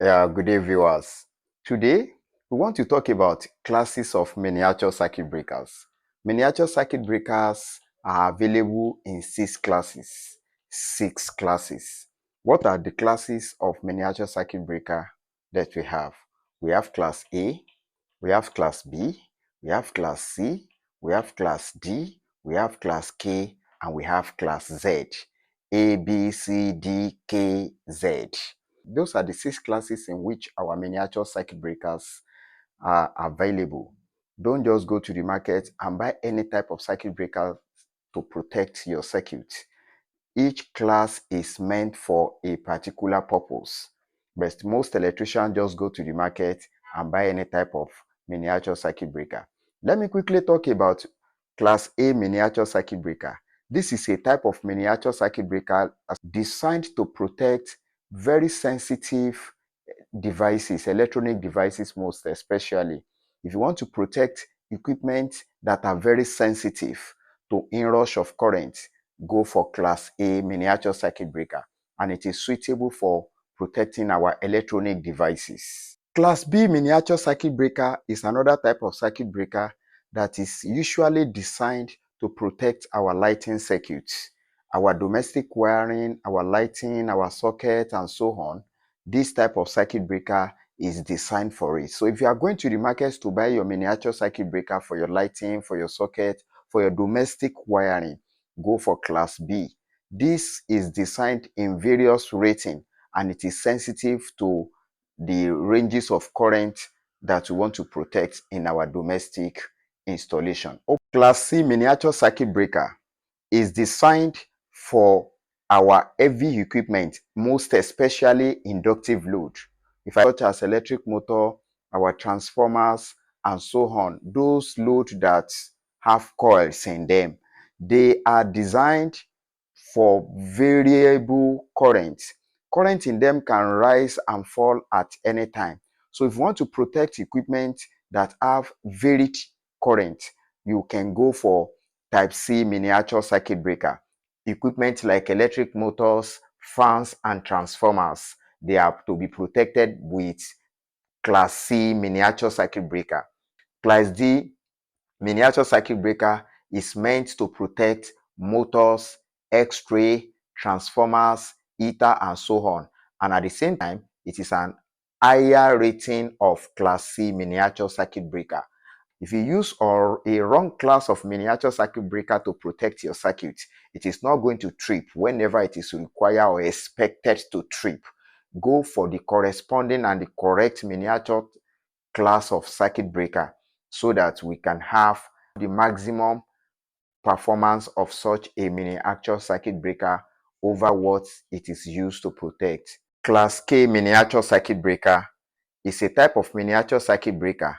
Good day, viewers. Today, we want to talk about classes of miniature circuit breakers. Miniature circuit breakers are available in six classes. Six classes. What are the classes of miniature circuit breaker that we have? We have class A, we have class B, we have class C, we have class D, we have class K, and we have class Z. A, B, C, D, K, Z. Those are the six classes in which our miniature circuit breakers are available. Don't just go to the market and buy any type of circuit breaker to protect your circuit. Each class is meant for a particular purpose, but most electricians just go to the market and buy any type of miniature circuit breaker. Let me quickly talk about class A miniature circuit breaker. This is a type of miniature circuit breaker designed to protect very sensitive devices, electronic devices most especially. If you want to protect equipment that are very sensitive to inrush of current, go for class A miniature circuit breaker, and it is suitable for protecting our electronic devices. Class B miniature circuit breaker is another type of circuit breaker that is usually designed to protect our lighting circuits, our domestic wiring, our lighting, our socket, and so on. This type of circuit breaker is designed for it. So if you are going to the market to buy your miniature circuit breaker for your lighting, for your socket, for your domestic wiring, go for class B. This is designed in various rating and it is sensitive to the ranges of current that we want to protect in our domestic installation. Class C miniature circuit breaker is designed for our heavy equipment, most especially inductive load. If I such as electric motor, our transformers, and so on, those loads that have coils in them, they are designed for variable current. Current in them can rise and fall at any time. So if you want to protect equipment that have varied current, you can go for type C miniature circuit breaker. Equipment like electric motors, fans, and transformers, they are to be protected with class C miniature circuit breaker. Class D miniature circuit breaker is meant to protect motors, X-ray, transformers, heater, and so on. And at the same time, it is an higher rating of class C miniature circuit breaker. If you use a wrong class of miniature circuit breaker to protect your circuit, it is not going to trip whenever it is required or expected to trip. Go for the corresponding and the correct miniature class of circuit breaker so that we can have the maximum performance of such a miniature circuit breaker over what it is used to protect. Class K miniature circuit breaker is a type of miniature circuit breaker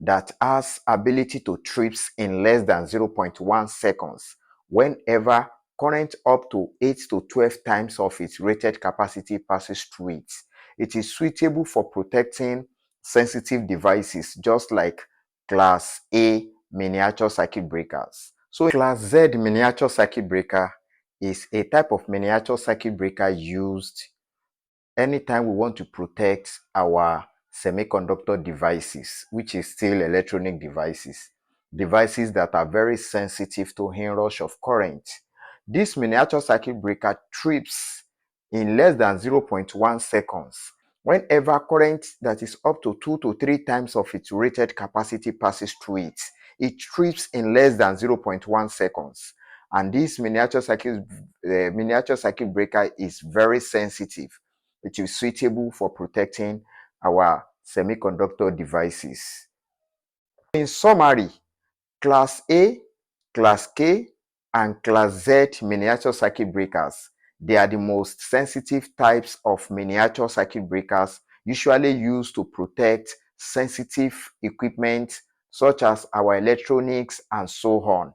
that has ability to trips in less than 0.1 seconds whenever current up to 8 to 12 times of its rated capacity passes through it. It is suitable for protecting sensitive devices just like class A miniature circuit breakers. So class Z miniature circuit breaker is a type of miniature circuit breaker used anytime we want to protect our semiconductor devices, which is still electronic devices, devices that are very sensitive to inrush of current. This miniature circuit breaker trips in less than 0.1 seconds whenever current that is up to 2 to 3 times of its rated capacity passes through it. It trips in less than 0.1 seconds. And this miniature circuit breaker is very sensitive. It is suitable for protecting our semiconductor devices. In summary, Class A, Class K, and Class Z miniature circuit breakers, they are the most sensitive types of miniature circuit breakers usually used to protect sensitive equipment such as our electronics and so on.